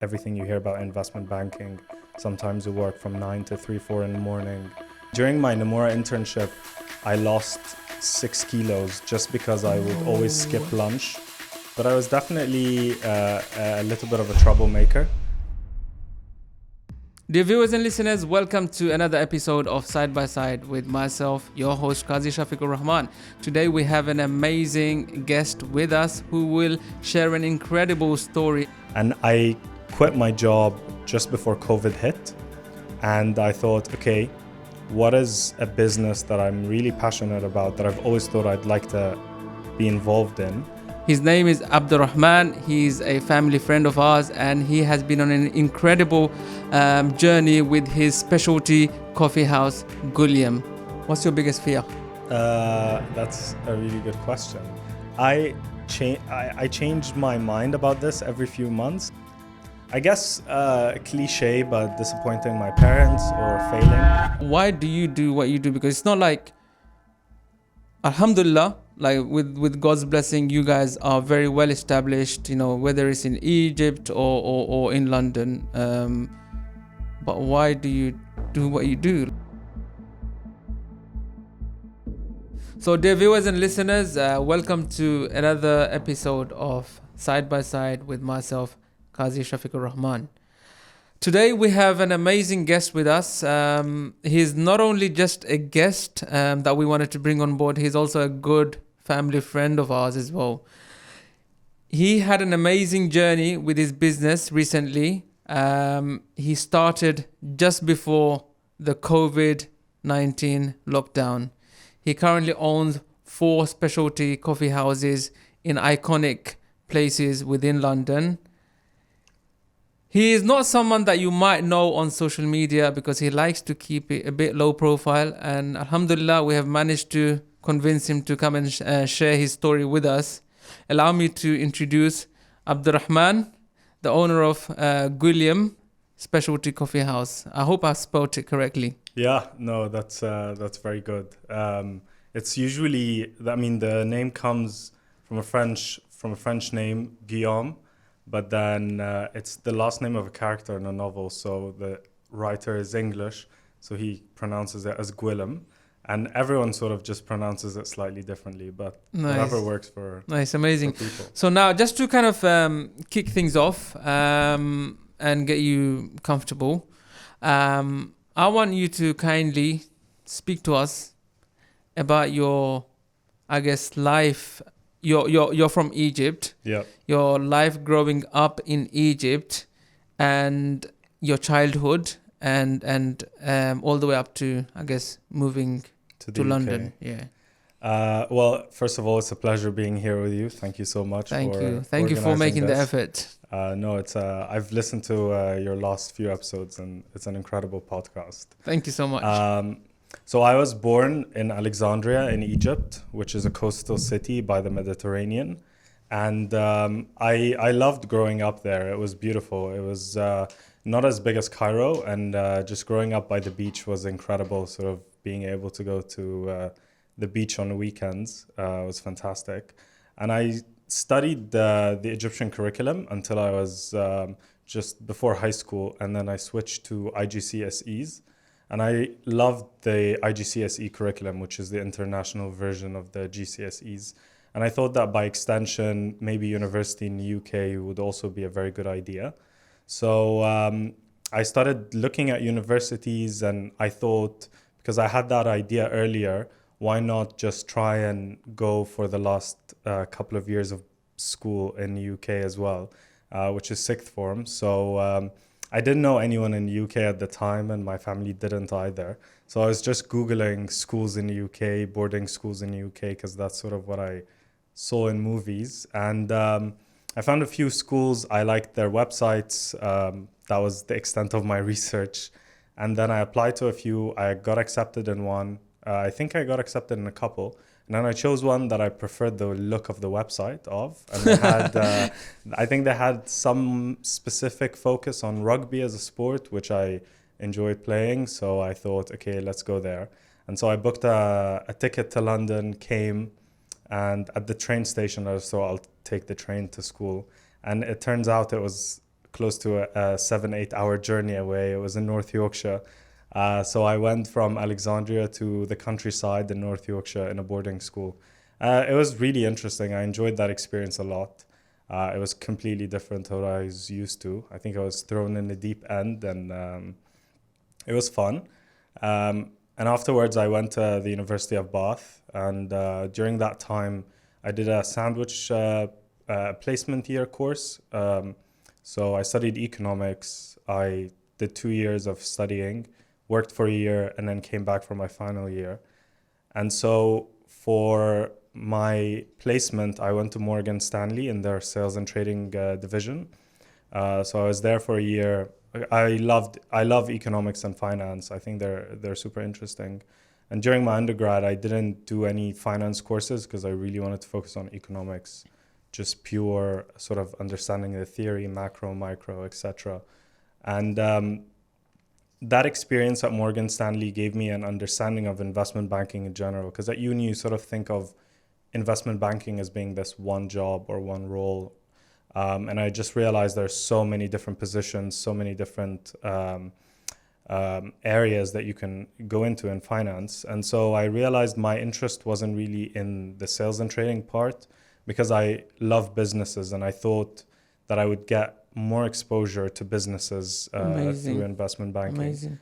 Everything you hear about investment banking, sometimes you work from 9 to 3, 4 in the morning. During my Nomura internship, I lost 6 kilos just because I would always skip lunch. But I was definitely a little bit of a troublemaker. Dear viewers and listeners, welcome to another episode of Side by Side with myself, your host, Kazi Shafiqur Rahman. Today we have an amazing guest with us who will share an incredible story. And I quit my job just before COVID hit. And I thought, okay, what is a business that I'm really passionate about, that I've always thought I'd like to be involved in? His name is Abdelrahman. He's a family friend of ours, and he has been on an incredible journey with his specialty coffee house, Gulliam. What's your biggest fear? That's a really good question. I changed my mind about this every few months. I guess cliche, but disappointing my parents or failing. Why do you do what you do? Because it's not like, alhamdulillah, like with God's blessing, you guys are very well established, you know, whether it's in Egypt or in London. But why do you do what you do? So dear viewers and listeners, welcome to another episode of Side by Side with myself, Kazi Shafiqur Rahman. Today we have an amazing guest with us. He's not only just a guest that we wanted to bring on board, he's also a good family friend of ours as well. He had an amazing journey with his business recently. He started just before the COVID-19 lockdown. He currently owns 4 specialty coffee houses in iconic places within London. He is not someone that you might know on social media because he likes to keep it a bit low profile. And alhamdulillah, we have managed to convince him to come and share his story with us. Allow me to introduce Abdelrahman, the owner of Gulliam Specialty Coffee House. I hope I spelled it correctly. Yeah, no, that's very good. It's usually, I mean, the name comes from a French name, Guillaume, but then it's the last name of a character in a novel. So the writer is English, so he pronounces it as Gwilym. And everyone sort of just pronounces it slightly differently, but whatever works for amazing. For people. So now, just to kind of kick things off and get you comfortable, I want you to kindly speak to us about your, I guess, life. You're from Egypt. Yeah. Your life growing up in Egypt, and your childhood, and all the way up to, I guess, moving to London. Yeah. Well, first of all, it's a pleasure being here with you. Thank you so much. Thank you for making the effort. No, it's I've listened to your last few episodes, and it's an incredible podcast. Thank you so much. So I was born in Alexandria in Egypt, which is a coastal city by the Mediterranean. And I loved growing up there. It was beautiful. It was not as big as Cairo. And just growing up by the beach was incredible. Sort of being able to go to the beach on the weekends was fantastic. And I studied the Egyptian curriculum until I was just before high school. And then I switched to IGCSEs. And I loved the IGCSE curriculum, which is the international version of the GCSEs. And I thought that by extension, maybe university in the UK would also be a very good idea. So I started looking at universities, and I thought, because I had that idea earlier, why not just try and go for the last couple of years of school in the UK as well, which is sixth form. So I didn't know anyone in the UK at the time, and my family didn't either. So I was just Googling schools in the UK, boarding schools in the UK, because that's sort of what I saw in movies. And I found a few schools. I liked their websites. That was the extent of my research. And then I applied to a few. I got accepted in one. I think I got accepted in a couple. And then I chose one that I preferred the look of the website of. And they had, I think they had some specific focus on rugby as a sport, which I enjoyed playing. So I thought, okay, let's go there. And so I booked a ticket to London, came, and at the train station, I thought I'll take the train to school. And it turns out it was close to a 7-8 hour journey away. It was in North Yorkshire. So I went from Alexandria to the countryside in North Yorkshire in a boarding school. It was really interesting. I enjoyed that experience a lot. It was completely different to what I was used to. I think I was thrown in the deep end, and it was fun. And afterwards, I went to the University of Bath. And during that time, I did a sandwich placement year course. So I studied economics. I did 2 years of studying, worked for a year, and then came back for my final year. And so for my placement, I went to Morgan Stanley in their sales and trading division. So I was there for a year. I love economics and finance. I think they're super interesting. And during my undergrad, I didn't do any finance courses because I really wanted to focus on economics, just pure sort of understanding the theory, macro, micro, etc. And that experience at Morgan Stanley gave me an understanding of investment banking in general, because at uni you sort of think of investment banking as being this one job or one role. And I just realized there's so many different positions, so many different areas that you can go into in finance. And so I realized my interest wasn't really in the sales and trading part, because I love businesses and I thought that I would get more exposure to businesses through investment banking. Amazing.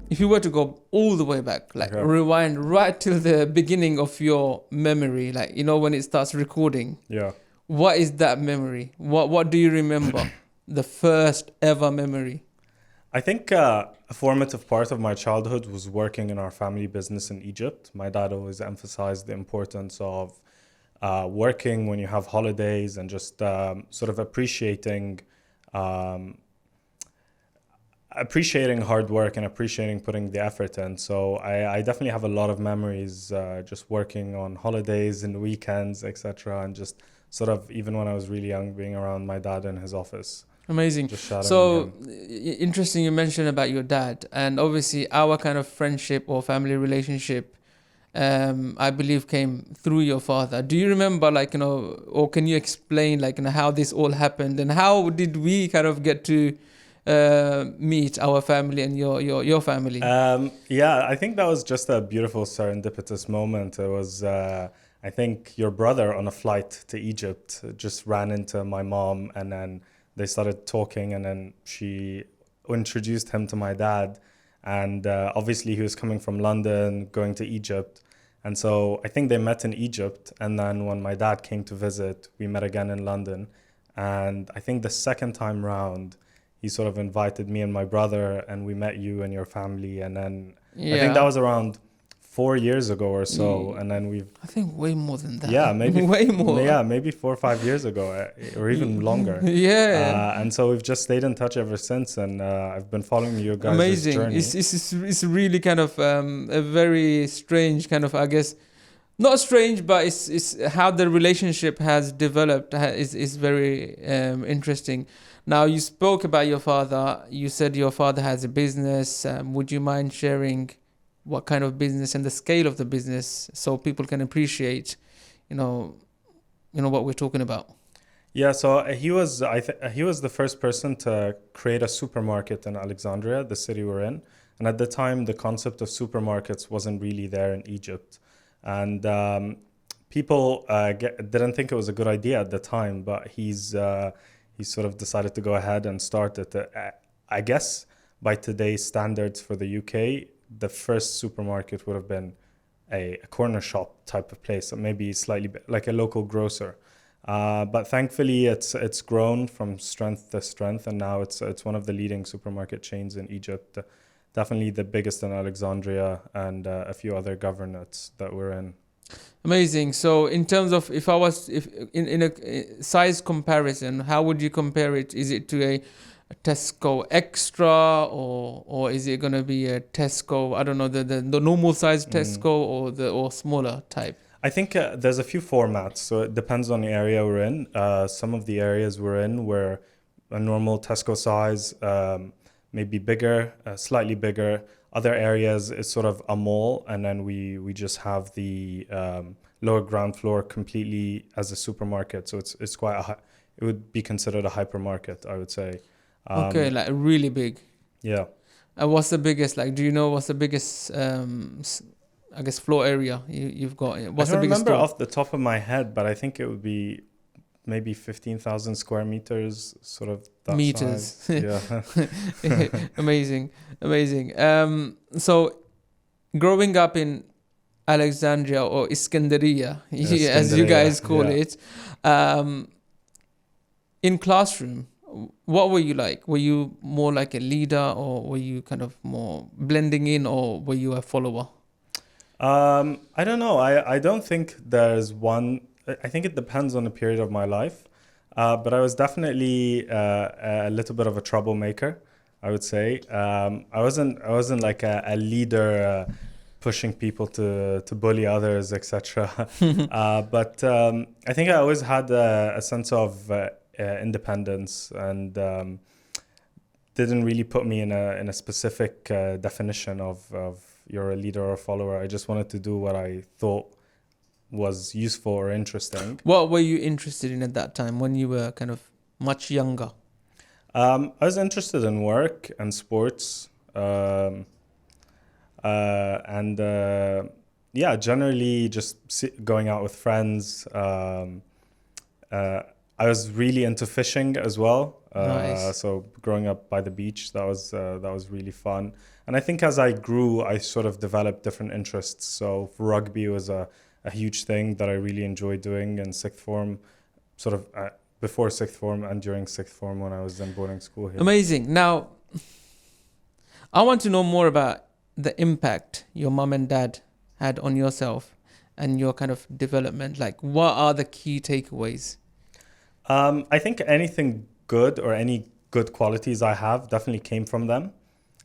If you were to go all the way back, like rewind right till the beginning of your memory, like, you know, when it starts recording. Yeah. What is that memory? What do you remember? The first ever memory? I think a formative part of my childhood was working in our family business in Egypt. My dad always emphasized the importance of working when you have holidays and just sort of appreciating hard work and appreciating putting the effort in. So I definitely have a lot of memories just working on holidays and weekends, etc. And just sort of, even when I was really young, being around my dad in his office. Amazing. So interesting you mentioned about your dad, and obviously our kind of friendship or family relationship, I believe, came through your father. Do you remember, like, you know, or can you explain, like, you know, how this all happened and how did we kind of get to meet our family and your family? Yeah, I think that was just a beautiful serendipitous moment. It was, I think your brother on a flight to Egypt just ran into my mom, and then they started talking, and then she introduced him to my dad. And obviously he was coming from London, going to Egypt. And so I think they met in Egypt. And then when my dad came to visit, we met again in London. And I think the second time round, he sort of invited me and my brother, and we met you and your family. And then I think that was around 4 years ago or so. And then I think way more than that. Yeah, maybe way more. Yeah, maybe 4 or 5 years ago, or even longer. Yeah. And so we've just stayed in touch ever since, and I've been following your guys' Amazing. journey. It's really kind of a very strange kind of, I guess, not strange, but it's how the relationship has developed is very interesting. Now, you spoke about your father. You said your father has a business. Would you mind sharing what kind of business and the scale of the business, so people can appreciate, you know what we're talking about? Yeah, so he was the first person to create a supermarket in Alexandria, the city we're in. And at the time, the concept of supermarkets wasn't really there in Egypt. And people didn't think it was a good idea at the time, but he sort of decided to go ahead and start it. I guess by today's standards for the UK, the first supermarket would have been a corner shop type of place, or maybe slightly like a local grocer. But thankfully, it's grown from strength to strength, and now it's one of the leading supermarket chains in Egypt. Definitely the biggest in Alexandria, and a few other governorates that we're in. Amazing. So in terms of, if in a size comparison, how would you compare it? Is it to a Tesco Extra, or is it going to be a Tesco, I don't know, the normal size Tesco, or smaller type? I think there's a few formats, so it depends on the area we're in. Some of the areas we're in were a normal Tesco size, maybe bigger, slightly bigger. Other areas is sort of a mall, and then we just have the lower ground floor completely as a supermarket. So it's quite it would be considered a hypermarket, I would say. Okay, like really big. Yeah. What's the biggest? Like, do you know what's the biggest? I guess floor area you've got. What's I the don't biggest remember store? off the top of my head, but I think it would be maybe 15,000 square meters, sort of that Meters. size. Yeah. Amazing, amazing. So growing up in Alexandria or Iskandaria, as you Iskandariya, guys call yeah. it, in classroom, what were you like? Were you more like a leader, or were you kind of more blending in, or were you a follower? I don't know. I don't think there's one. I think it depends on the period of my life. But I was definitely a little bit of a troublemaker, I would say. I wasn't like a leader pushing people to bully others, etc. But I think I always had a sense of independence, and didn't really put me in a specific definition of you're a leader or a follower. I just wanted to do what I thought was useful or interesting. What were you interested in at that time when you were kind of much younger? I was interested in work and sports, and yeah, generally just going out with friends. I was really into fishing as well. Nice. So growing up by the beach, that was really fun. And I think as I grew, I sort of developed different interests. So rugby was a huge thing that I really enjoyed doing in sixth form, sort of before sixth form and during sixth form when I was in boarding school here. Amazing. Now, I want to know more about the impact your mom and dad had on yourself and your kind of development. Like, what are the key takeaways? I think anything good or any good qualities I have definitely came from them.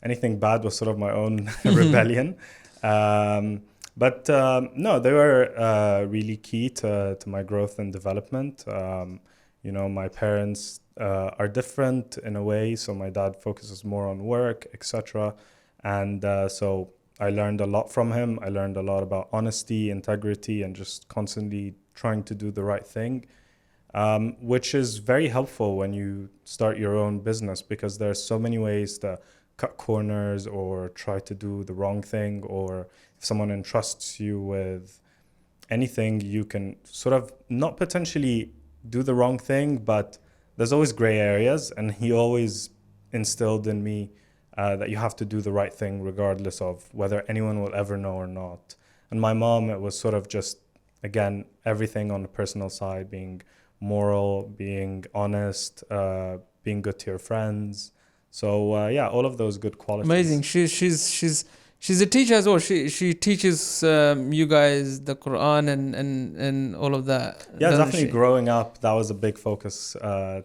Anything bad was sort of my own rebellion. But no, they were really key to my growth and development. My parents are different in a way. So my dad focuses more on work, etc. And so I learned a lot from him. I learned a lot about honesty, integrity, and just constantly trying to do the right thing. Which is very helpful when you start your own business, because there's so many ways to cut corners or try to do the wrong thing, or if someone entrusts you with anything, you can sort of not potentially do the wrong thing, but there's always gray areas, and he always instilled in me that you have to do the right thing regardless of whether anyone will ever know or not. And my mom, it was sort of just, again, everything on the personal side, being moral, being honest, being good to your friends. So yeah, all of those good qualities. Amazing. She's a teacher as well. She teaches you guys the Quran and all of that. Yeah, doesn't definitely. she? Growing up, that was a big focus,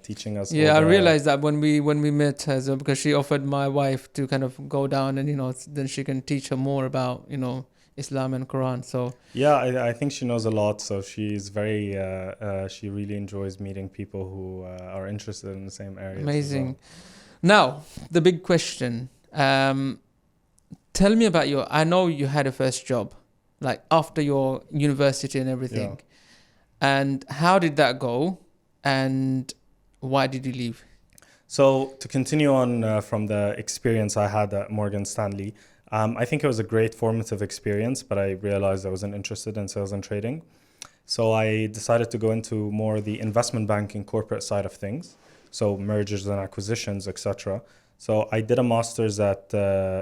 teaching us. Yeah, I all the- realized that when we met as well, because she offered my wife to kind of go down and then she can teach her more about Islam and Quran. So Yeah, I think she knows a lot. So she's very. She really enjoys meeting people who are interested in the same areas. amazing. As well. Now the big question. Tell me about I know you had a first job, like after your university and everything. Yeah. And how did that go? And why did you leave? So to continue on from the experience I had at Morgan Stanley, I think it was a great formative experience, but I realized I wasn't interested in sales and trading. So I decided to go into more the investment banking corporate side of things. So mergers and acquisitions, etc. So I did a master's at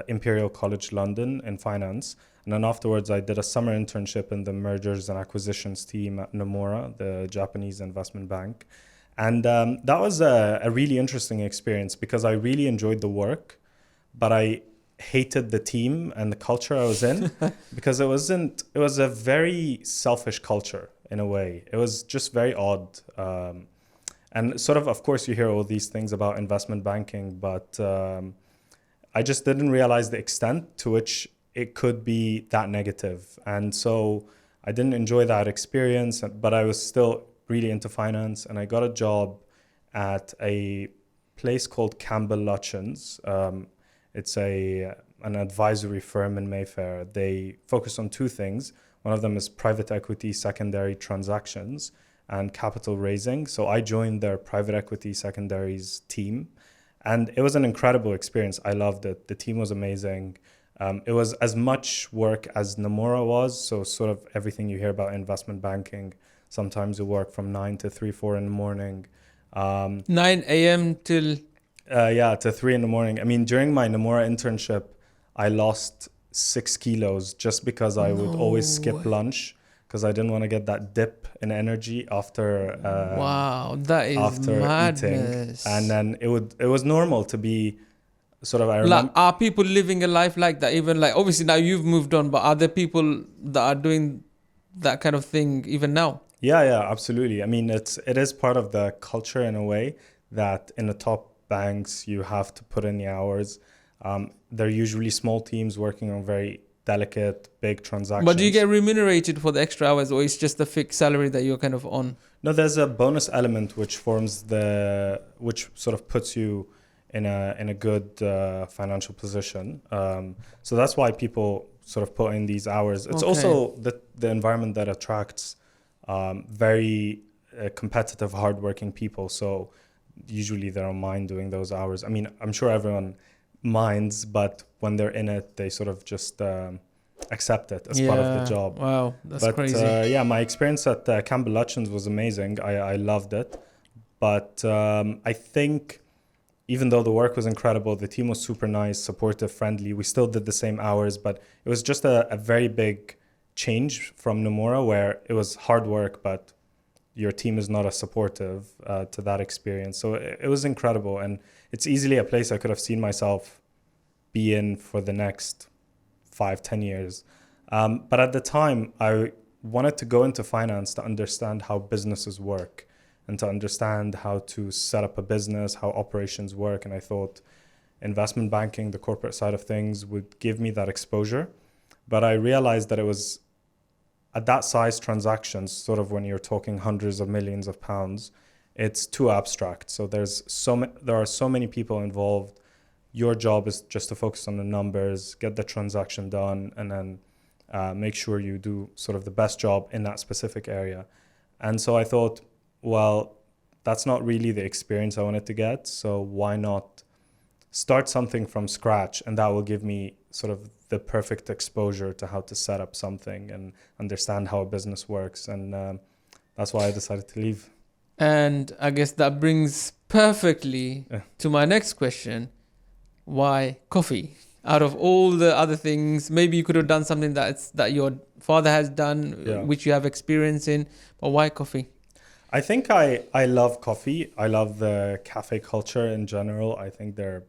Imperial College London in finance. And then afterwards, I did a summer internship in the mergers and acquisitions team at Nomura, the Japanese investment bank. And that was a really interesting experience because I really enjoyed the work, but I hated the team and the culture I was in because it was a very selfish culture in a way. It was just very odd. And sort of course, you hear all these things about investment banking, but I just didn't realize the extent to which it could be that negative. And so I didn't enjoy that experience, but I was still really into finance. And I got a job at a place called Campbell Lutyens. It's an advisory firm in Mayfair. They focus on two things. One of them is private equity secondary transactions and capital raising. So I joined their private equity secondaries team, and it was an incredible experience. I loved it. The team was amazing. It was as much work as Nomura was. So sort of everything you hear about investment banking. Sometimes you work from 9 to 3, 4 in the morning. 9 a.m. till... to 3 in the morning. I mean, during my Nomura internship, I lost 6 kilos just because I would always skip lunch because I didn't want to get that dip in energy after wow, that is after madness. eating. And then it was normal to be sort of, I Like, remember. are people living a life like that? Even like, obviously now you've moved on, but are there people that are doing that kind of thing even now? Yeah, absolutely. I mean, it is part of the culture in a way that in the top banks you have to put in the hours. They're usually small teams working on very delicate, big transactions. But do you get remunerated for the extra hours, or it's just a fixed salary that you're kind of on? No, there's a bonus element which sort of puts you in a good financial position. So that's why people sort of put in these hours. It's also the environment that attracts very competitive, hardworking people. So usually they don't mind doing those hours. I mean, I'm sure everyone minds, but when they're in it, they sort of just accept it as part of the job. Wow, that's crazy. My experience at Campbell Lutyens was amazing. I loved it. But I think even though the work was incredible, the team was super nice, supportive, friendly. We still did the same hours, but it was just a very big change from Nomura, where it was hard work, but your team is not as supportive to that experience. So it was incredible. And it's easily a place I could have seen myself be in for the next 5-10 years. But at the time, I wanted to go into finance to understand how businesses work and to understand how to set up a business, how operations work. And I thought investment banking, the corporate side of things, would give me that exposure. But I realized that it was at that size transactions, sort of when you're talking hundreds of millions of pounds, it's too abstract. So there are so many people involved. Your job is just to focus on the numbers, get the transaction done, and then make sure you do sort of the best job in that specific area. And so I thought, well, that's not really the experience I wanted to get. So why not start something from scratch? And that will give me sort of the perfect exposure to how to set up something and understand how a business works. And that's why I decided to leave. And I guess that brings perfectly to my next question. Why coffee? Out of all the other things, maybe you could have done something that your father has done, which you have experience in, but why coffee? I think I love coffee. I love the cafe culture in general. I think they're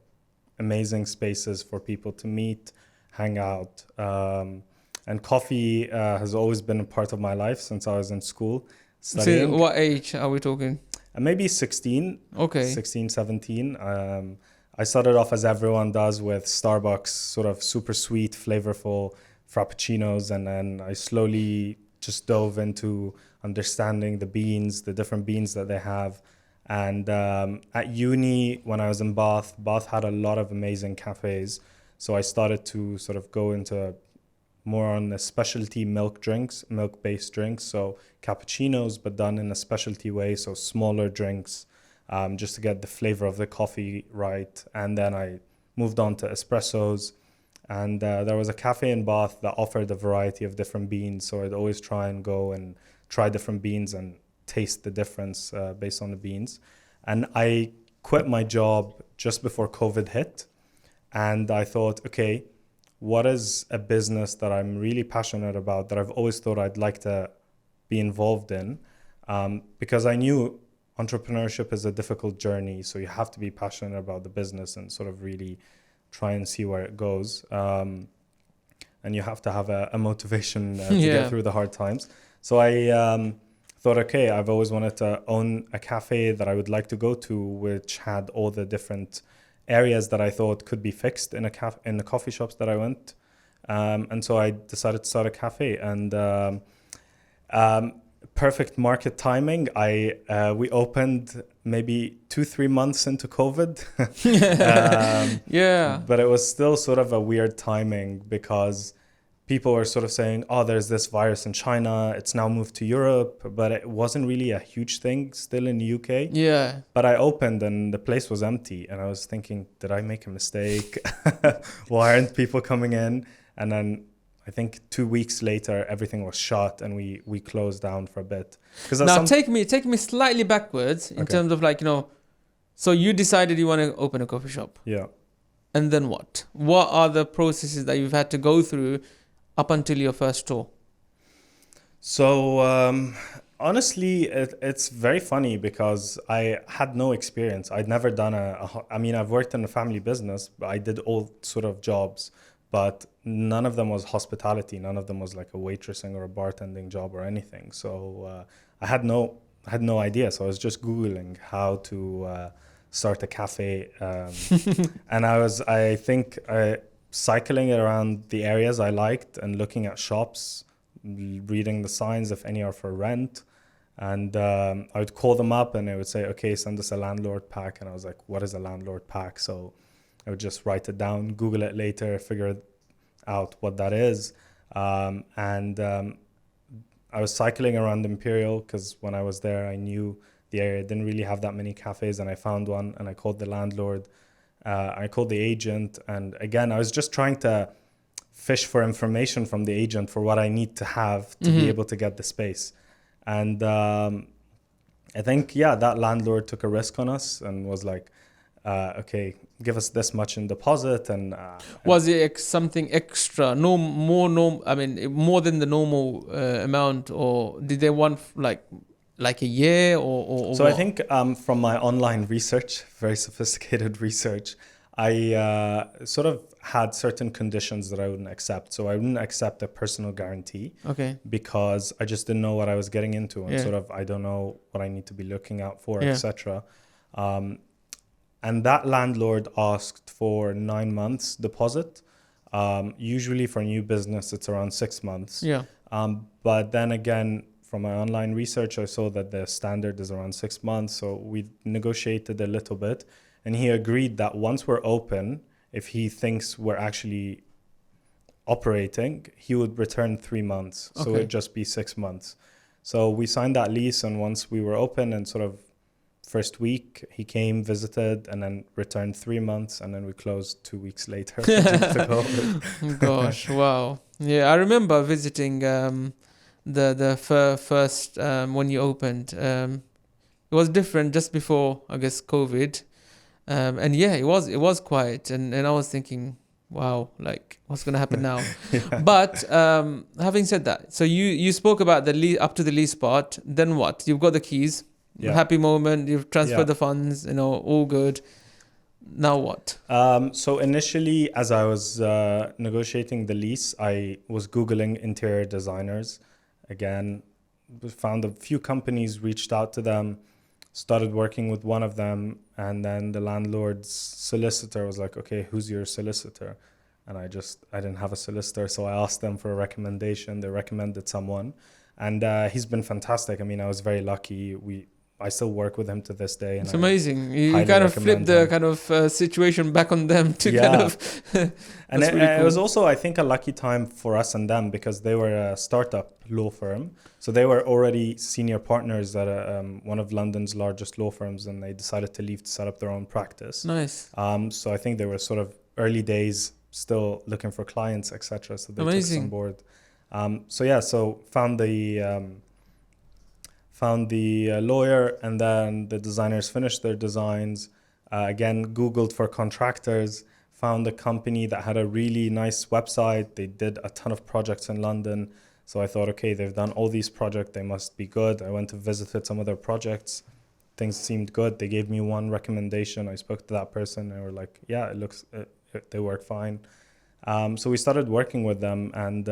amazing spaces for people to meet, hang out. And coffee has always been a part of my life since I was in school studying. So what age are we talking? Maybe 16. Okay. 16, 17. I started off as everyone does with Starbucks, sort of super sweet, flavorful frappuccinos. And then I slowly just dove into understanding the different beans that they have. And at uni, when I was in Bath had a lot of amazing cafes. So I started to sort of go into more on the specialty milk-based drinks. So cappuccinos, but done in a specialty way. So smaller drinks, just to get the flavor of the coffee right. And then I moved on to espressos. And there was a cafe in Bath that offered a variety of different beans. So I'd always try and go and try different beans and taste the difference based on the beans. And I quit my job just before COVID hit. And I thought, okay, what is a business that I'm really passionate about, that I've always thought I'd like to be involved in? Because I knew entrepreneurship is a difficult journey. So you have to be passionate about the business and sort of really try and see where it goes. And you have to have a motivation to get through the hard times. So I thought, okay, I've always wanted to own a cafe that I would like to go to, which had all the different areas that I thought could be fixed in the coffee shops that I went. And so I decided to start a cafe. And perfect market timing. We opened maybe 2-3 months into COVID. But it was still sort of a weird timing because people were sort of saying, oh, there's this virus in China. It's now moved to Europe, but it wasn't really a huge thing still in the UK. Yeah. But I opened and the place was empty. And I was thinking, did I make a mistake? Why aren't people coming in? And then I think 2 weeks later, everything was shut and we closed down for a bit. Now take me slightly backwards in terms of like, so you decided you want to open a coffee shop. Yeah. And then what? What are the processes that you've had to go through up until your first store? So honestly, it's very funny because I had no experience. I'd never done I've worked in a family business, but I did all sort of jobs, but none of them was hospitality. None of them was like a waitressing or a bartending job or anything. So I had no idea. So I was just Googling how to start a cafe. And I think cycling around the areas I liked and looking at shops, reading the signs if any are for rent. And I would call them up and they would say, okay, send us a landlord pack. And I was like, what is a landlord pack? So I would just write it down, Google it later, figure out what that is. I was cycling around Imperial because when I was there, I knew the area didn't really have that many cafes, and I found one and I called the landlord. I called the agent, and again, I was just trying to fish for information from the agent for what I need to have to be able to get the space. And I think, that landlord took a risk on us and was like, okay, give us this much in deposit. And was it something extra? More than the normal amount, or did they want like a year or so what? I think from my online research, very sophisticated research, I sort of had certain conditions that I wouldn't accept. So I wouldn't accept a personal guarantee. Okay. Because I just didn't know what I was getting into, and sort of I don't know what I need to be looking out for, etc. And that landlord asked for 9 months deposit. Usually for new business, it's around 6 months. Yeah. But then again, from my online research, I saw that the standard is around 6 months. So we negotiated a little bit, and he agreed that once we're open, if he thinks we're actually operating, he would return 3 months. So it'd just be 6 months. So we signed that lease, and once we were open and sort of first week, he came, visited, and then returned 3 months, and then we closed 2 weeks later. Gosh, wow. Yeah, I remember visiting the first when you opened. It was different just before, I guess, COVID. And it was quiet, and I was thinking, wow, like what's going to happen now? But having said that, so you spoke about the up to the lease part. Then what? You've got the keys. Happy moment. You've transferred the funds. All good. Now what? So initially, as I was negotiating the lease, I was Googling interior designers. Again, found a few companies, reached out to them, started working with one of them, and then the landlord's solicitor was like, okay, who's your solicitor? And I didn't have a solicitor, so I asked them for a recommendation. They recommended someone, and he's been fantastic. I mean, I was very lucky. I still work with him to this day. And it's amazing. You kind of flip the kind of situation back on them to kind of... And it was also, I think, a lucky time for us and them because they were a startup law firm. So they were already senior partners at one of London's largest law firms, and they decided to leave to set up their own practice. Nice. So I think they were sort of early days, still looking for clients, etc. So they took us on board. So found the lawyer, and then the designers finished their designs. Again, Googled for contractors, found a company that had a really nice website. They did a ton of projects in London. So I thought, okay, they've done all these projects. They must be good. I went to visit some of their projects. Things seemed good. They gave me one recommendation. I spoke to that person. They were like, yeah, they work fine. So we started working with them and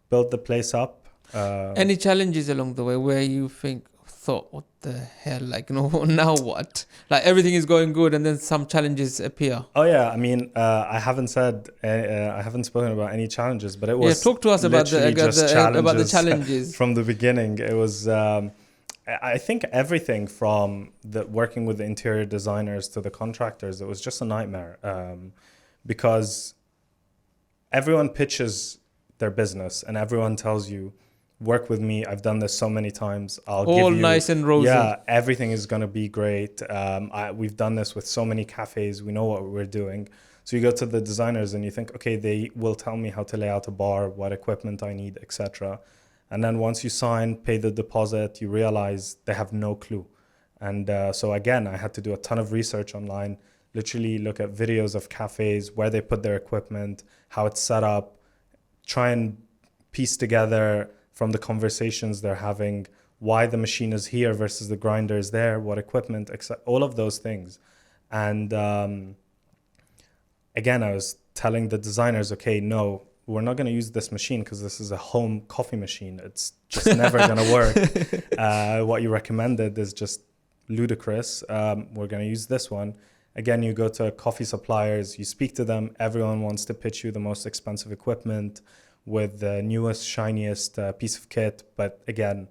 built the place up. Any challenges along the way where you thought, what the hell, like, now what? Like everything is going good and then some challenges appear. Oh yeah, I mean, I haven't spoken about any challenges, but it was talk to us about the challenges from the beginning. It was I think everything from the working with the interior designers to the contractors, it was just a nightmare because everyone pitches their business, and everyone tells you, work with me, I've done this so many times, I'll All give you nice and rosy. yeah, everything is going to be great. We've done this with so many cafes, we know what we're doing. So you go to the designers and you think, okay, they will tell me how to lay out a bar, what equipment I need, etc. And then once you sign, pay the deposit, you realize they have no clue. And so again, I had to do a ton of research online, literally look at videos of cafes, where they put their equipment, how it's set up, try and piece together from the conversations they're having, why the machine is here versus the grinder is there, what equipment, all of those things. And again, I was telling the designers, okay, no, we're not going to use this machine because this is a home coffee machine. It's just never going to work. What you recommended is just ludicrous. We're going to use this one. Again, you go to coffee suppliers, you speak to them. Everyone wants to pitch you the most expensive equipment with the newest, shiniest piece of kit. But again,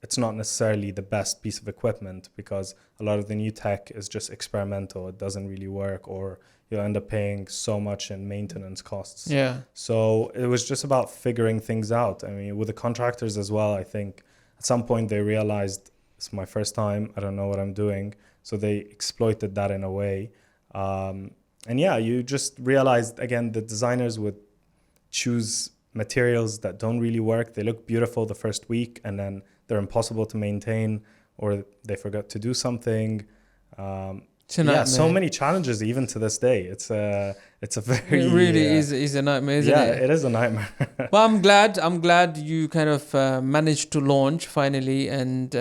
it's not necessarily the best piece of equipment because a lot of the new tech is just experimental. It doesn't really work, or you'll end up paying so much in maintenance costs. Yeah. So it was just about figuring things out. I mean, with the contractors as well, I think at some point they realized it's my first time, I don't know what I'm doing. So they exploited that in a way. And yeah, you just realized, again, the designers would choose materials that don't really work. They look beautiful the first week and then they're impossible to maintain, or they forgot to do something. Yeah, so many challenges even to this day. It's a very it really is a nightmare, isn't it? Yeah, it is a nightmare. Well, I'm glad you kind of managed to launch finally, and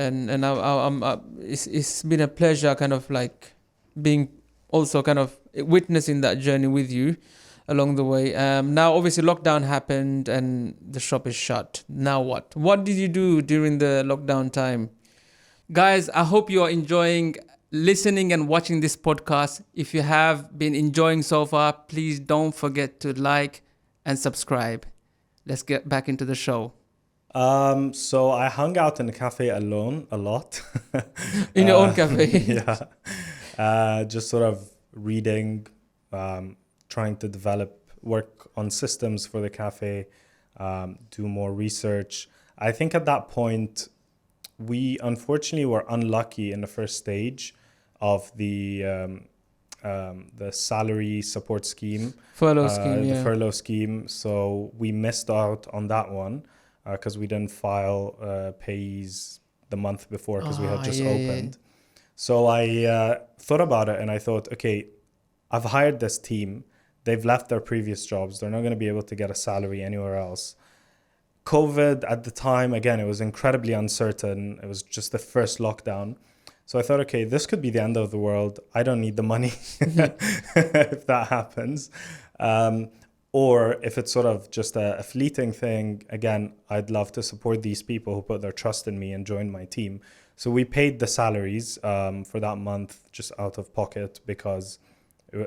it's been a pleasure kind of like being also kind of witnessing that journey with you along the way. Now obviously lockdown happened and the shop is shut. Now what did you do during the lockdown time? Guys, I hope you are enjoying listening and watching this podcast. If you have been enjoying so far, please don't forget to like and subscribe. Let's get back into the show. So I hung out in the cafe alone a lot. In your own cafe? Yeah. Just sort of reading, trying to work on systems for the cafe, do more research. I think at that point, we unfortunately were unlucky in the first stage of the salary support scheme. Furlough scheme, The furlough scheme. So we missed out on that one because we didn't file payees the month before because we had just opened. So I thought about it and I thought, okay, I've hired this team. They've left their previous jobs. They're not going to be able to get a salary anywhere else. COVID at the time, again, it was incredibly uncertain. It was just the first lockdown. So I thought, okay, this could be the end of the world. I don't need the money if that happens. Or if it's sort of just a fleeting thing, again, I'd love to support these people who put their trust in me and joined my team. So we paid the salaries for that month just out of pocket because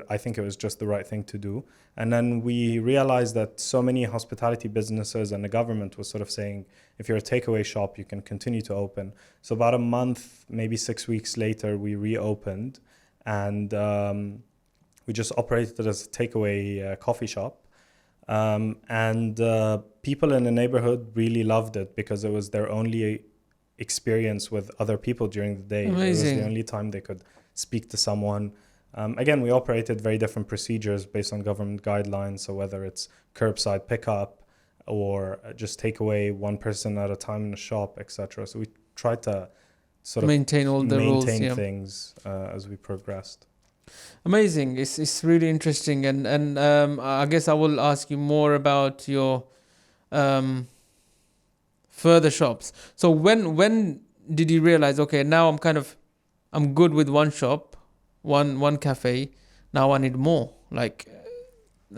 I think it was just the right thing to do. And then we realized that so many hospitality businesses and the government was sort of saying, if you're a takeaway shop, you can continue to open. So about a month, maybe 6 weeks later, we reopened and we just operated as a takeaway coffee shop. And people in the neighborhood really loved it because it was their only experience with other people during the day. Amazing. It was the only time they could speak to someone. Again, we operated very different procedures based on government guidelines. So whether it's curbside pickup or just take away one person at a time in the shop, etc. So we tried to sort of maintain all the rules, things as we progressed. Amazing. It's really interesting. And I guess I will ask you more about your further shops. So when did you realize, okay, now I'm good with one shop, one cafe, now I need more? Like,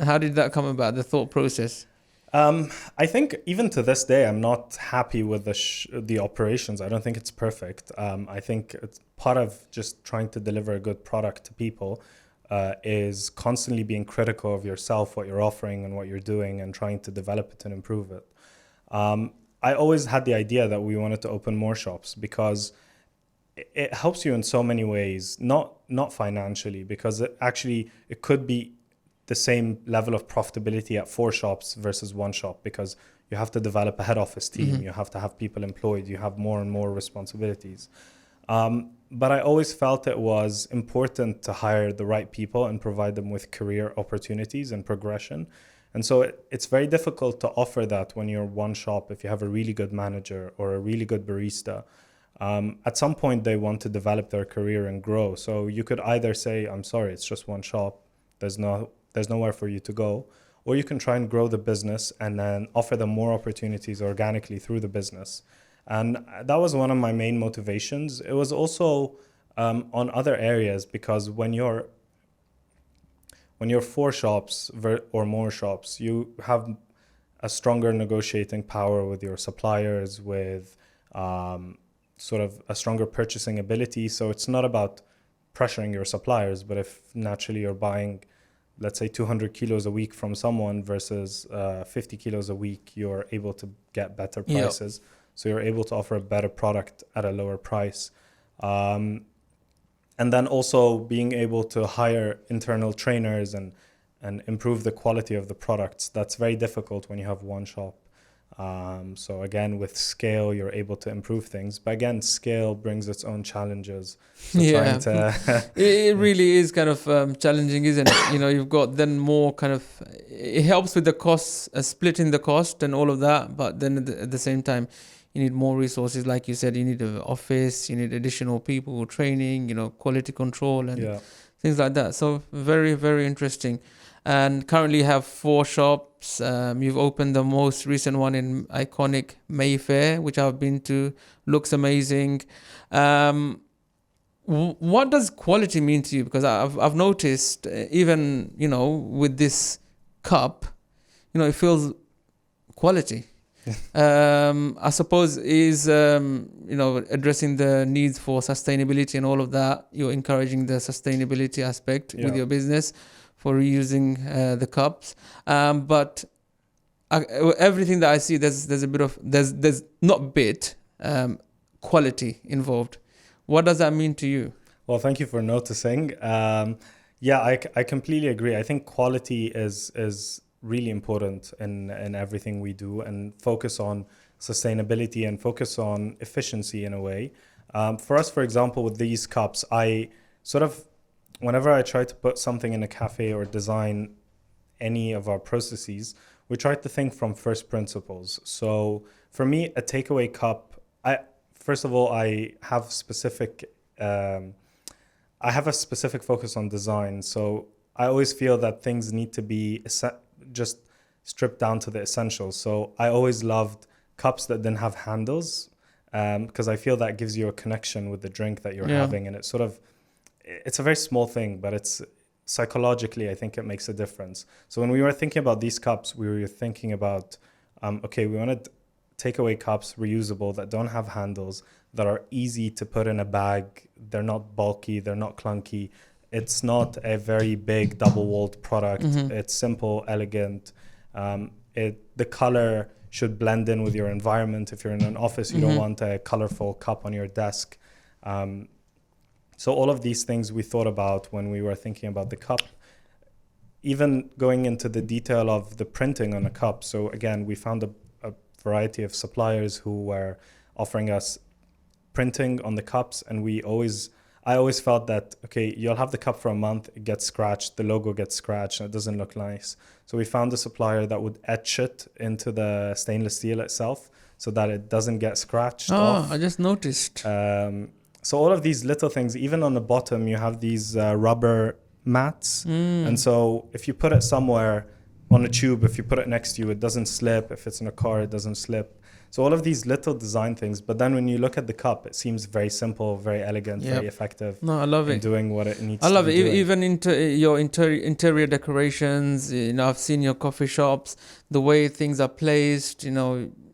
how did that come about, the thought process? I think even to this day, I'm not happy with the operations. I don't think it's perfect. I think it's part of just trying to deliver a good product to people is constantly being critical of yourself, what you're offering and what you're doing, and trying to develop it and improve it. I always had the idea that we wanted to open more shops because it helps you in so many ways, not financially, because it could be the same level of profitability at 4 shops versus 1 shop, because you have to develop a head office team, you have to have people employed, you have more and more responsibilities. But I always felt it was important to hire the right people and provide them with career opportunities and progression. And so it's very difficult to offer that when you're 1 shop. If you have a really good manager or a really good barista, at some point they want to develop their career and grow. So you could either say, I'm sorry, it's just 1 shop, there's nowhere for you to go, or you can try and grow the business and then offer them more opportunities organically through the business. And that was one of my main motivations. It was also on other areas, because when you're 4 shops or more shops, you have a stronger negotiating power with your suppliers, with sort of a stronger purchasing ability. So it's not about pressuring your suppliers, but if naturally you're buying, let's say 200 kilos a week from someone versus 50 kilos a week, you're able to get better prices. Yep. So you're able to offer a better product at a lower price. And then also being able to hire internal trainers and improve the quality of the products. That's very difficult when you have 1 shop. So again, with scale, you're able to improve things. But again, scale brings its own challenges. So it really is kind of challenging, isn't it? You've got then more kind of, it helps with the costs, splitting the cost and all of that. But then at the same time, you need more resources. Like you said, you need an office, you need additional people, training, quality control and things like that. So very, very interesting. And currently you have 4 shops. You've opened the most recent one in iconic Mayfair, which I've been to. Looks amazing. What does quality mean to you? Because I've noticed, even, with this cup, it feels quality. I suppose is addressing the needs for sustainability and all of that. You're encouraging the sustainability aspect with your business for reusing the cups, but everything that I see, there's a bit of there's not bit quality involved. What does that mean to you? Well, thank you for noticing. I completely agree. I think quality is really important in everything we do, and focus on sustainability and focus on efficiency in a way. For us, for example, with these cups, I sort of, whenever I try to put something in a cafe or design any of our processes, we try to think from first principles. So for me, a takeaway cup, first of all, I have a specific focus on design. So I always feel that things need to be just stripped down to the essentials. So I always loved cups that didn't have handles, because I feel that gives you a connection with the drink that you're having. And it's a very small thing, but it's psychologically, I think it makes a difference. So when we were thinking about these cups, we were thinking about, we wanted takeaway cups, reusable, that don't have handles, that are easy to put in a bag. They're not bulky, they're not clunky. It's not a very big double-walled product. It's simple, elegant. The color should blend in with your environment. If you're in an office, you don't want a colorful cup on your desk. So all of these things we thought about when we were thinking about the cup, even going into the detail of the printing on a cup. So again, we found a variety of suppliers who were offering us printing on the cups, and I always felt that, okay, you'll have the cup for a month, it gets scratched, the logo gets scratched, and it doesn't look nice. So we found a supplier that would etch it into the stainless steel itself so that it doesn't get scratched off. I just noticed. So all of these little things, even on the bottom, you have these rubber mats. And so if you put it somewhere on a tube, if you put it next to you, it doesn't slip. If it's in a car, it doesn't slip. So all of these little design things, but then when you look at the cup, it seems very simple, very elegant, very effective. No, I love it. Doing what it needs. I love to it. be doing. Even your interior decorations. I've seen your coffee shops, the way things are placed.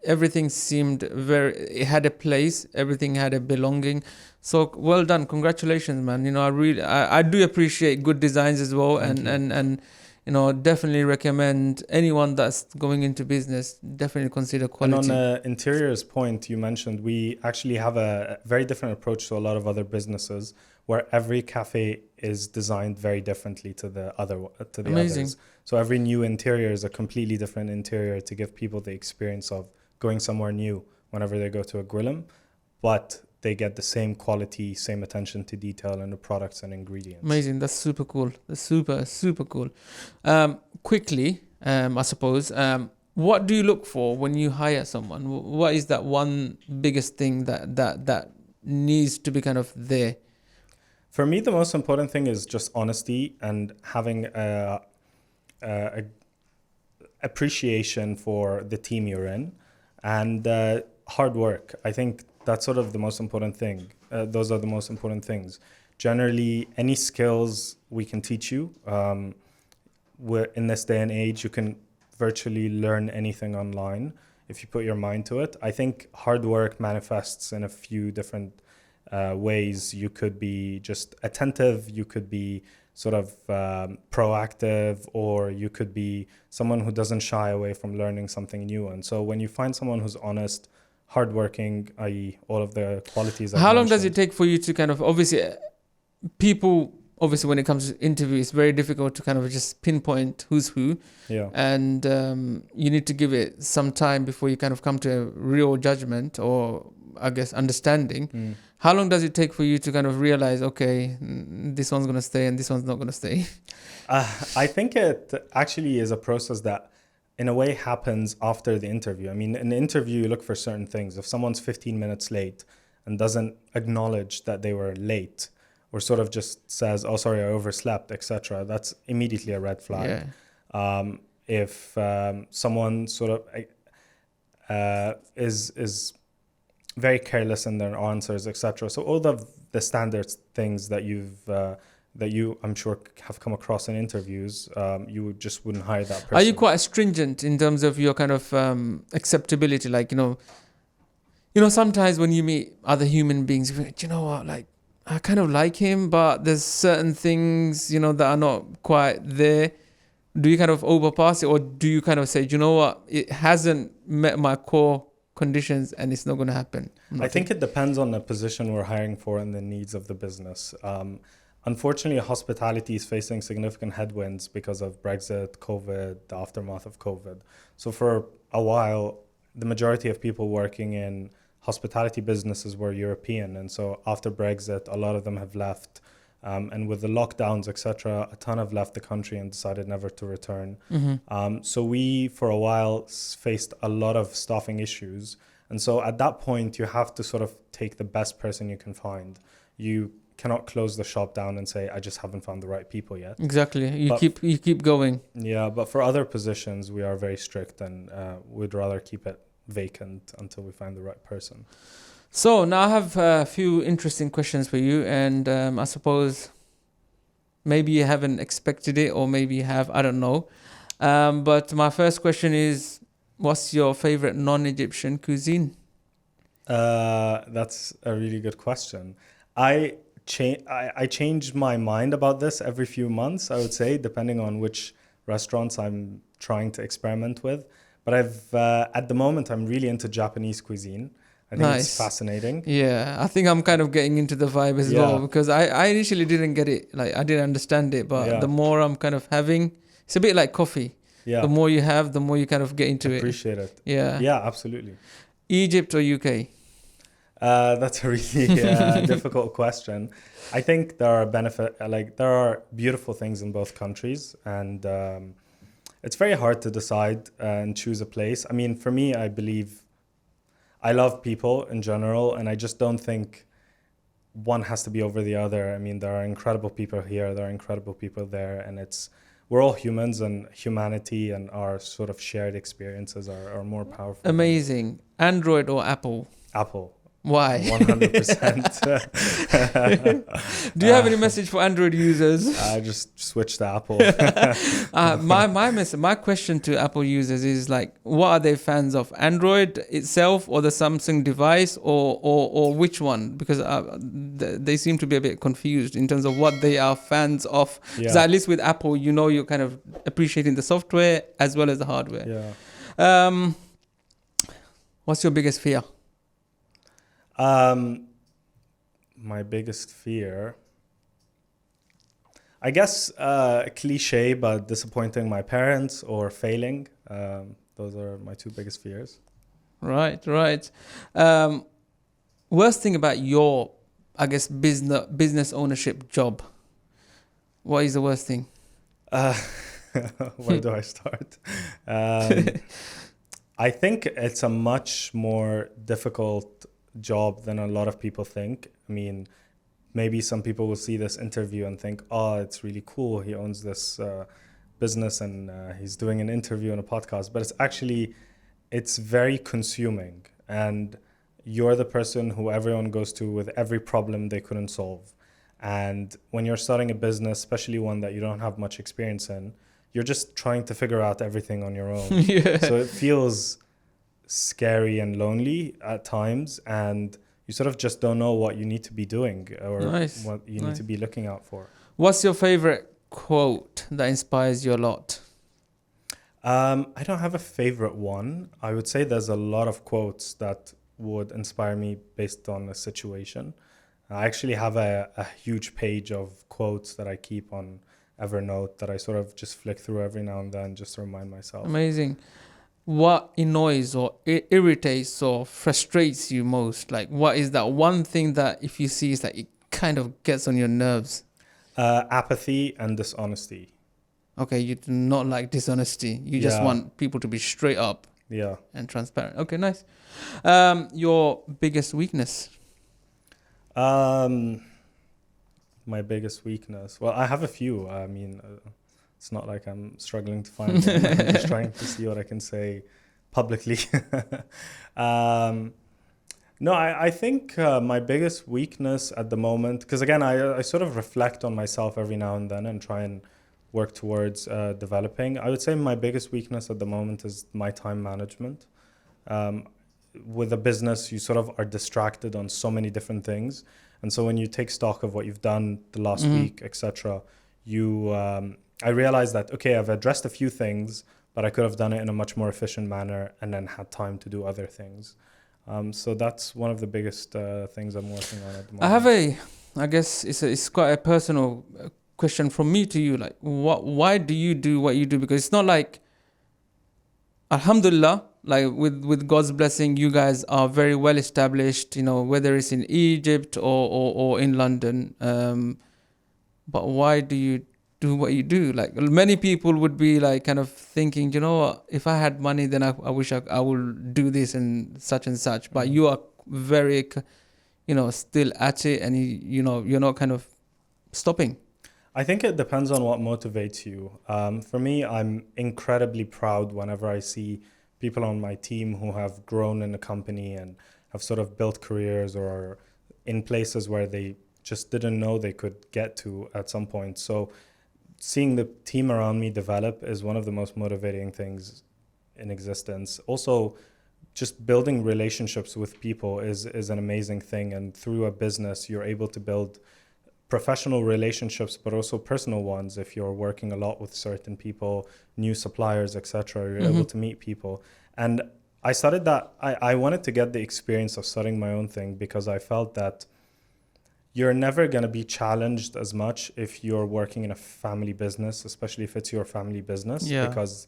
Everything seemed it had a place. Everything had a belonging. So well done, congratulations, man. I do appreciate good designs as well, and definitely recommend anyone that's going into business, definitely consider And quality. on interiors point you mentioned, we actually have a very different approach to a lot of other businesses, where every cafe is designed very differently to the Amazing. others. So every new interior is a completely different interior to give people the experience of going somewhere new whenever they go to a Grillim, but they get the same quality, same attention to detail in the products and ingredients. Amazing. That's super cool. That's super, super cool. Quickly, I suppose, what do you look for when you hire someone? What is that one biggest thing that needs to be kind of there? For me, the most important thing is just honesty and having a appreciation for the team you're in, and hard work. I think that's sort of the most important thing. Those are the most important things. Generally, any skills we can teach you. In this day and age, you can virtually learn anything online if you put your mind to it. I think hard work manifests in a few different ways. You could be just attentive, you could be sort of proactive, or you could be someone who doesn't shy away from learning something new. And so when you find someone who's honest, hardworking, i.e. all of the qualities How long does it take for you to kind of, obviously when it comes to interview, it's very difficult to kind of just pinpoint who's who. Yeah. And you need to give it some time before you kind of come to a real judgment, or I guess understanding. How long does it take for you to kind of realize, okay, this one's going to stay and this one's not going to stay? I think it actually is a process that in a way happens after the interview. I mean, in the interview, you look for certain things. If someone's 15 minutes late and doesn't acknowledge that they were late, or sort of just says, oh, sorry, I overslept, etc., that's immediately a red flag. Yeah. If someone sort of is very careless in their answers, etc. So all of the standard things that you I'm sure have come across in interviews, you just wouldn't hire that person. Are you quite stringent in terms of your kind of acceptability? Like, sometimes when you meet other human beings, you think, you know what, like, I kind of like him, but there's certain things, that are not quite there. Do you kind of overpass it, or do you kind of say, you know what, it hasn't met my core conditions and it's not going to happen? I think it depends on the position we're hiring for and the needs of the business. Unfortunately, hospitality is facing significant headwinds because of Brexit, COVID, the aftermath of COVID. So for a while, the majority of people working in hospitality businesses were European. And so after Brexit, a lot of them have left. And with the lockdowns, etc., a ton have left the country and decided never to return. So we, for a while, faced a lot of staffing issues. And so at that point, you have to sort of take the best person you can find. You cannot close the shop down and say, I just haven't found the right people yet. Exactly. You keep going. Yeah, but for other positions, we are very strict, and we'd rather keep it vacant until we find the right person. So now I have a few interesting questions for you, and I suppose maybe you haven't expected it, or maybe you have, I don't know. But my first question is, what's your favorite non-Egyptian cuisine? That's a really good question. I change my mind about this every few months, I would say, depending on which restaurants I'm trying to experiment with. But at the moment, I'm really into Japanese cuisine. I think it's fascinating. Yeah, I think I'm kind of getting into the vibe as well, because I initially didn't get it. Like, I didn't understand it, but the more I'm kind of having, it's a bit like coffee. Yeah. The more you have, the more you kind of get into Appreciate it. Yeah. Yeah, absolutely. Egypt or UK? That's a really difficult question. I think there are beautiful things in both countries, and it's very hard to decide and choose a place. I mean, for me, I love people in general, and I just don't think one has to be over the other. I mean, there are incredible people here, there are incredible people there, and we're all humans, and humanity and our sort of shared experiences are more powerful. Amazing. Android or Apple? Apple. Why? 100%. Do you have any message for Android users? I just switched to Apple. My question to Apple users is like, what are they fans of? Android itself or the Samsung device or which one? Because they seem to be a bit confused in terms of what they are fans of. Because Yeah. at least with Apple, you know, you're kind of appreciating the software as well as the hardware. Yeah. What's your biggest fear? My biggest fear, I guess, cliche, but disappointing my parents or failing. Those are my two biggest fears. Right. Worst thing about your, I guess, business ownership job. What is the worst thing? Where do I start? I think it's a much more difficult job than a lot of people think. I mean, maybe some people will see this interview and think, oh, it's really cool. He owns this business and he's doing an interview and a podcast. But it's very consuming. And you're the person who everyone goes to with every problem they couldn't solve. And when you're starting a business, especially one that you don't have much experience in, you're just trying to figure out everything on your own. Yeah. So it feels scary and lonely at times, and you sort of just don't know what you need to be doing or what you need to be looking out for. What's your favorite quote that inspires you a lot? I don't have a favorite one. I would say there's a lot of quotes that would inspire me based on a situation. I actually have a huge page of quotes that I keep on Evernote that I sort of just flick through every now and then just to remind myself. Amazing. What annoys or irritates or frustrates you most? Like, what is that one thing that if you see is that it kind of gets on your nerves? Apathy and dishonesty. Okay, you do not like dishonesty. You just want people to be straight up and transparent. Okay, nice. Your biggest weakness? My biggest weakness. Well, I have a few. I mean, it's not like I'm struggling to find one. I'm just trying to see what I can say publicly. No, I think my biggest weakness at the moment, because again, I sort of reflect on myself every now and then and try and work towards developing. I would say my biggest weakness at the moment is my time management. With a business, you sort of are distracted on so many different things. And so when you take stock of what you've done the last week, etc., I realized that, okay, I've addressed a few things, but I could have done it in a much more efficient manner and then had time to do other things. So that's one of the biggest things I'm working on at the moment. I guess it's quite a personal question from me to you. Like, why do you do what you do? Because it's not like, alhamdulillah, like with God's blessing, you guys are very well established, you know, whether it's in Egypt or in London. But why do you do what you do? Like, many people would be like kind of thinking, you know what, if I had money, then I wish I would do this and such. But you are very, you know, still at it, and you know, you're not kind of stopping. I think it depends on what motivates you. For me, I'm incredibly proud whenever I see people on my team who have grown in a company and have sort of built careers or are in places where they just didn't know they could get to at some point. So seeing the team around me develop is one of the most motivating things in existence. Also, just building relationships with people is an amazing thing. And through a business, you're able to build professional relationships, but also personal ones. If you're working a lot with certain people, new suppliers, etc., you're able to meet people. And I started that. I wanted to get the experience of starting my own thing because I felt that you're never going to be challenged as much if you're working in a family business, especially if it's your family business, because,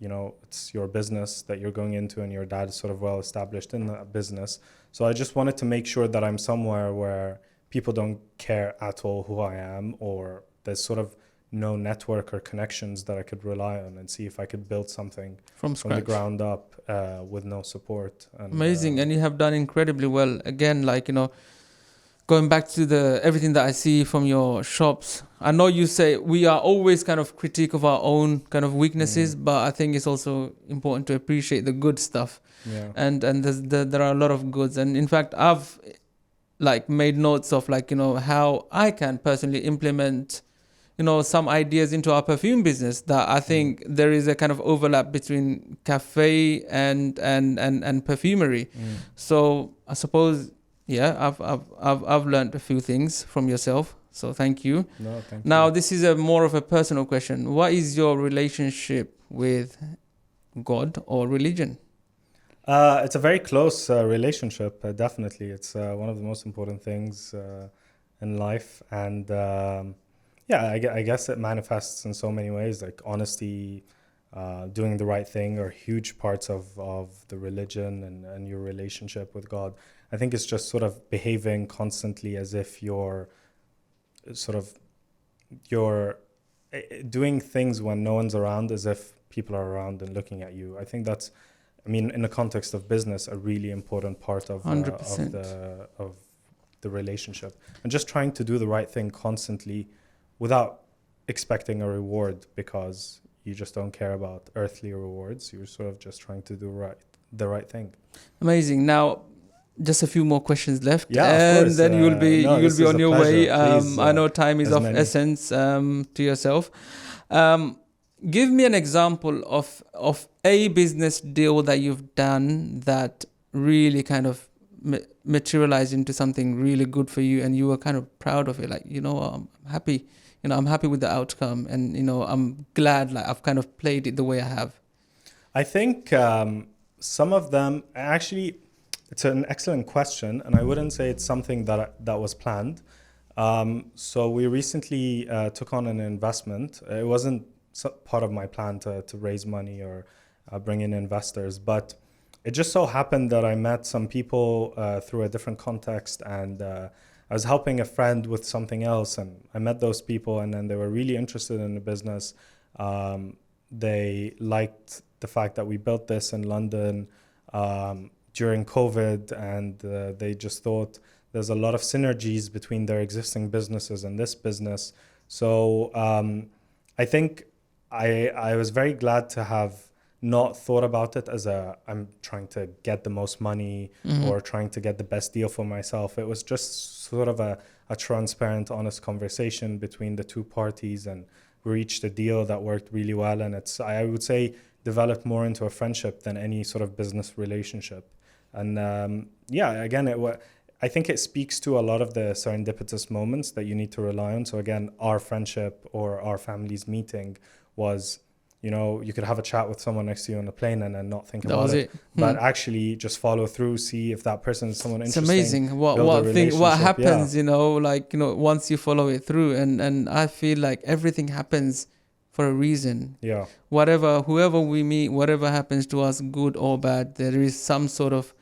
you know, it's your business that you're going into and your dad is sort of well established in that business. So I just wanted to make sure that I'm somewhere where people don't care at all who I am, or there's sort of no network or connections that I could rely on, and see if I could build something from the ground up with no support. And, amazing. And you have done incredibly well. Again, like, you know, going back to the everything that I see from your shops, I know you say we are always kind of critique of our own kind of weaknesses, but I think it's also important to appreciate the good stuff. Yeah. And there are a lot of goods. And in fact, I've like made notes of like, how I can personally implement, some ideas into our perfume business that I think there is a kind of overlap between cafe and perfumery. So I suppose, yeah, I've learned a few things from yourself. So thank you. No, thank Now, you. this is a more of a personal question. What is your relationship with God or religion? It's a very close relationship, definitely. It's one of the most important things in life. And yeah, I guess it manifests in so many ways, like honesty, doing the right thing are huge parts of the religion and your relationship with God. I think it's just sort of behaving constantly as if you're doing things when no one's around, as if people are around and looking at you. I think that's, in the context of business, a really important part of 100%. Of the relationship, and just trying to do the right thing constantly without expecting a reward, because you just don't care about earthly rewards. You're sort of just trying to do the right thing. Amazing. Now, just a few more questions left, Yeah, of and course. then you'll be on your way. Please, I know time is of essence to yourself. Give me an example of a business deal that you've done that really kind of materialized into something really good for you, and you were kind of proud of it. Like, I'm happy. I'm happy with the outcome, and I'm glad like I've kind of played it the way I have. I think some of them actually. It's an excellent question, and I wouldn't say it's something that was planned. So we recently took on an investment. It wasn't part of my plan to raise money or bring in investors, but it just so happened that I met some people through a different context, and I was helping a friend with something else, and I met those people, and then they were really interested in the business. They liked the fact that we built this in London during COVID, and they just thought there's a lot of synergies between their existing businesses and this business. So I think I was very glad to have not thought about it as I'm trying to get the most money or trying to get the best deal for myself. It was just sort of a transparent, honest conversation between the two parties, and we reached a deal that worked really well. And it's, I would say, developed more into a friendship than any sort of business relationship. And yeah, again, I think it speaks to a lot of the serendipitous moments that you need to rely on. So again, our friendship or our family's meeting was, you could have a chat with someone next to you on a plane and then not think about it. But actually just follow through, see if that person is someone interesting. It's amazing what happens, once you follow it through. And I feel like everything happens for a reason. Yeah. Whoever we meet, whatever happens to us, good or bad, there is some sort of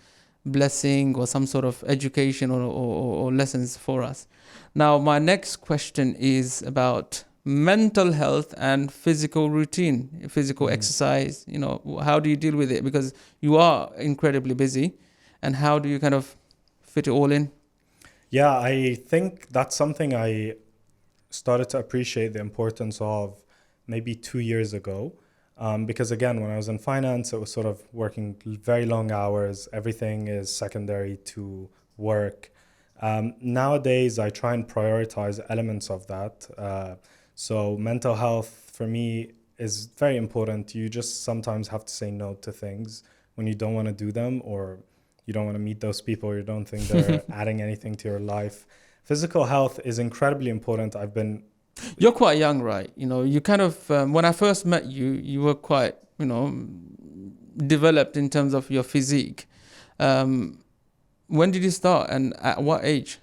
blessing or some sort of education or lessons for us. Now, my next question is about mental health and physical routine, physical exercise. How do you deal with it? Because you are incredibly busy, and how do you kind of fit it all in? Yeah, I think that's something I started to appreciate the importance of maybe 2 years ago. Because again, when I was in finance, it was sort of working very long hours. Everything is secondary to work. Nowadays, I try and prioritize elements of that. So mental health for me is very important. You just sometimes have to say no to things when you don't want to do them, or you don't want to meet those people, or you don't think they're adding anything to your life. Physical health is incredibly important. You're quite young, right? You kind of, when I first met you, you were quite, developed in terms of your physique. When did you start, and at what age?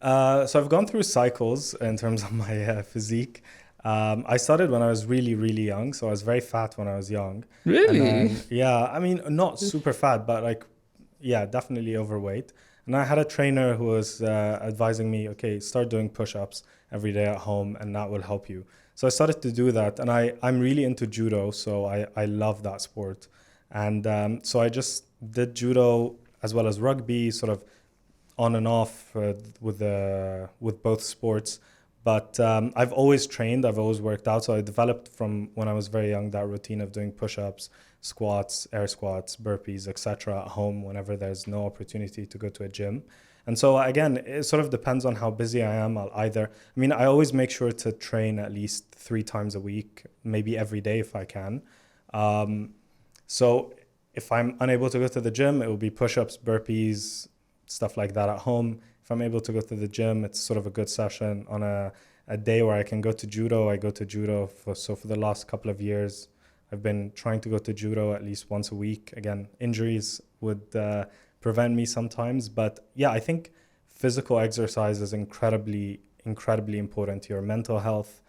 So I've gone through cycles in terms of my physique. I started when I was really, really young. So I was very fat when I was young. Really? And then, yeah, not super fat, but definitely overweight. And I had a trainer who was advising me, okay, start doing push-ups every day at home, and that will help you. So I started to do that, and I'm really into judo, so I love that sport. And so I just did judo as well as rugby, sort of on and off with both sports. But I've always trained. I've always worked out. So I developed from when I was very young that routine of doing push-ups, squats, air squats, burpees, etc. at home whenever there's no opportunity to go to a gym. And so again, it sort of depends on how busy I am. I always make sure to train at least 3 times a week, maybe every day if I can. So if I'm unable to go to the gym, it will be push-ups, burpees, stuff like that at home. If I'm able to go to the gym, it's sort of a good session. On a day where I can go to judo, I go to judo. So for the last couple of years, I've been trying to go to judo at least once a week. Again, injuries would prevent me sometimes. But yeah, I think physical exercise is incredibly, incredibly important to your mental health,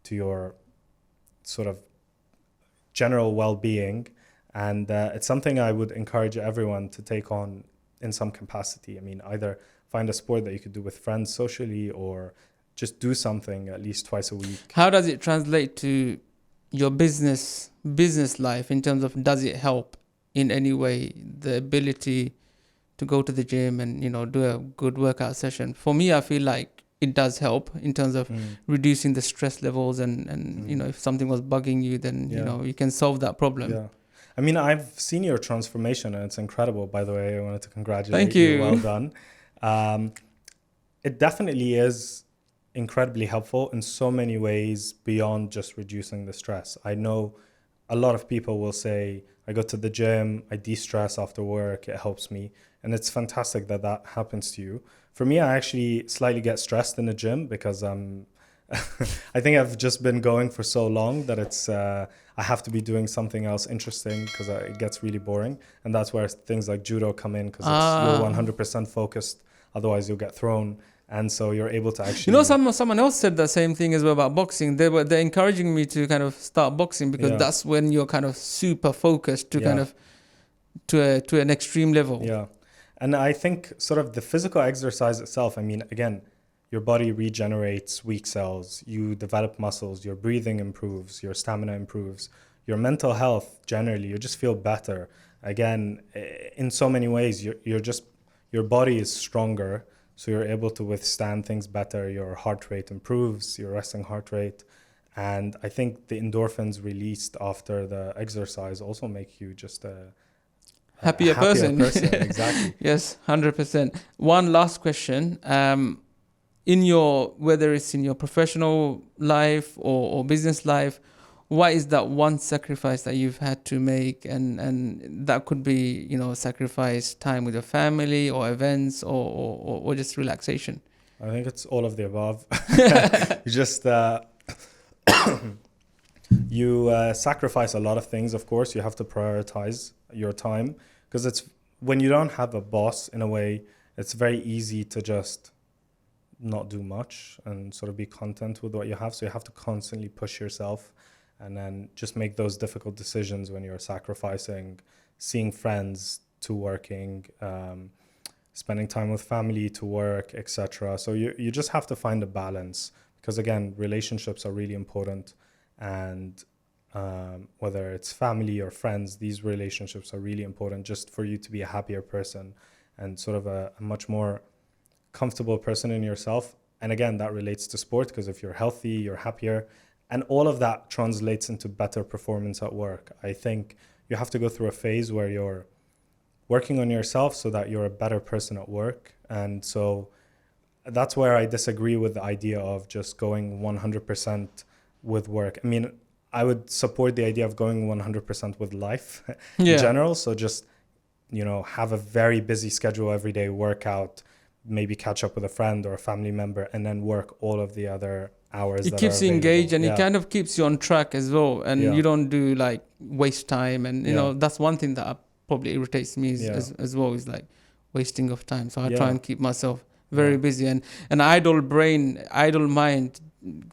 to your sort of general well-being. And it's something I would encourage everyone to take on in some capacity. I mean, either find a sport that you could do with friends socially, or just do something at least twice a week. How does it translate to your business life in terms of, does it help in any way, the ability to go to the gym and, do a good workout session? For me, I feel like it does help in terms of reducing the stress levels and if something was bugging you, then, you can solve that problem. Yeah. I mean, I've seen your transformation and it's incredible, by the way. I wanted to congratulate Thank you. Well done. It definitely is incredibly helpful in so many ways beyond just reducing the stress. I know a lot of people will say, I go to the gym, I de-stress after work, it helps me. And it's fantastic that that happens to you. For me, I actually slightly get stressed in the gym because I think I've just been going for so long that it's I have to be doing something else interesting because it gets really boring. And that's where things like judo come in, because you're 100% focused. Otherwise, you'll get thrown. And so you're able to actually... someone else said the same thing as well about boxing. They're encouraging me to kind of start boxing because that's when you're kind of super focused to kind of to an extreme level. Yeah. And I think sort of the physical exercise itself, I mean, again, your body regenerates weak cells, you develop muscles, your breathing improves, your stamina improves, your mental health generally, you just feel better. Again, in so many ways, your body is stronger, so you're able to withstand things better. Your heart rate improves, your resting heart rate. And I think the endorphins released after the exercise also make you just a happier person. Exactly. Yes, 100%. One last question. Whether it's in your professional life or business life, what is that one sacrifice that you've had to make? And that could be, sacrifice time with your family or events or just relaxation. I think it's all of the above. You just, you sacrifice a lot of things, of course. You have to prioritize your time because it's when you don't have a boss, in a way, it's very easy to just not do much and sort of be content with what you have. So you have to constantly push yourself and then just make those difficult decisions when you're sacrificing seeing friends to working, spending time with family to work, etc. So you just have to find a balance because, again, relationships are really important. And whether it's family or friends, these relationships are really important just for you to be a happier person and sort of a much more comfortable person in yourself. And again, that relates to sport because if you're healthy, you're happier. And all of that translates into better performance at work. I think you have to go through a phase where you're working on yourself so that you're a better person at work. And so that's where I disagree with the idea of just going 100% with work. I mean, I would support the idea of going 100% with life in general. So just, have a very busy schedule every day, work out, maybe catch up with a friend or a family member, and then work all of the other hours. It keeps you engaged and it kind of keeps you on track as well. And you don't do like waste time. And, that's one thing that probably irritates me as well, is like wasting of time. So I try and keep myself very busy, and an idle mind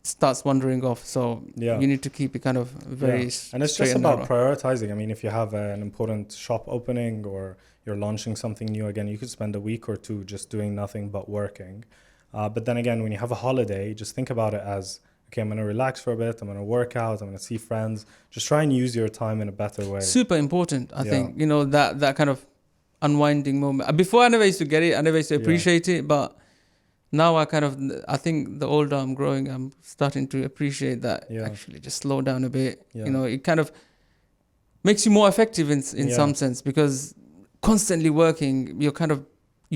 starts wandering off. So you need to keep it kind of very and it's just about prioritizing. I mean, if you have an important shop opening or you're launching something new, again, you could spend a week or two just doing nothing but working. But then again, when you have a holiday, just think about it as, okay, I'm going to relax for a bit, I'm going to work out, I'm going to see friends. Just try and use your time in a better way. Super important, I think, that kind of unwinding moment. Before I never used to get it, I never used to appreciate it, but now I think the older I'm growing, I'm starting to appreciate that. Actually just slow down a bit. You know, it kind of makes you more effective in some sense, because constantly working, you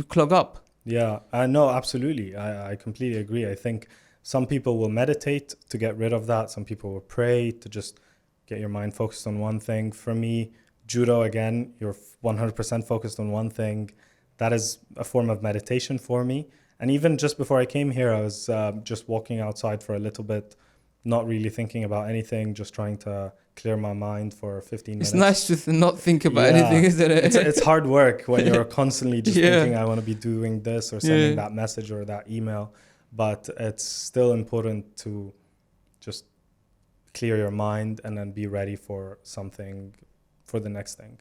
clog up. Yeah, no, absolutely. I completely agree. I think some people will meditate to get rid of that. Some people will pray to just get your mind focused on one thing. For me, judo, again, you're 100% focused on one thing. That is a form of meditation for me. And even just before I came here, I was just walking outside for a little bit, not really thinking about anything, just trying to clear my mind for 15 minutes. It's nice to not think about anything, isn't it? It's hard work when you're constantly just thinking, I want to be doing this or sending that message or that email. But it's still important to just clear your mind and then be ready for something, for the next thing.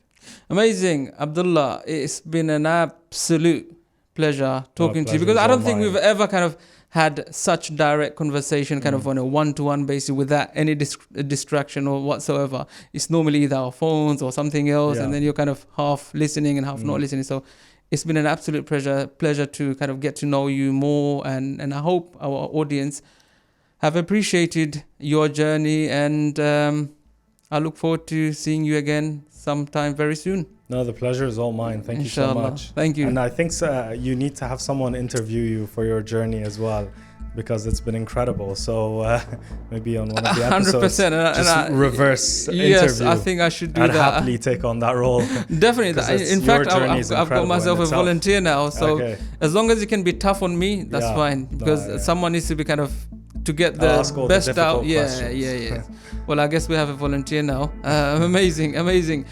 Amazing. Abdullah, it's been an absolute pleasure talking to you, because I don't think we've ever kind of had such direct conversation kind of on a one-to-one basis without any distraction or whatsoever. It's normally either our phones or something else, and then you're kind of half listening and half not listening. So it's been an absolute pleasure to kind of get to know you more, and I hope our audience have appreciated your journey, and I look forward to seeing you again sometime very soon. No, the pleasure is all mine. Thank Inshallah. You so much. Thank you. And I think you need to have someone interview you for your journey as well, because it's been incredible. So maybe on one of the episodes, 100%. Just reverse interview. Yes, I think I should do that. I'd happily take on that role. Definitely. In fact, I've got myself a volunteer now. So as long as you can be tough on me, that's fine. Because someone needs to be kind of, to get the best out. Yeah. Well, I guess we have a volunteer now. Amazing.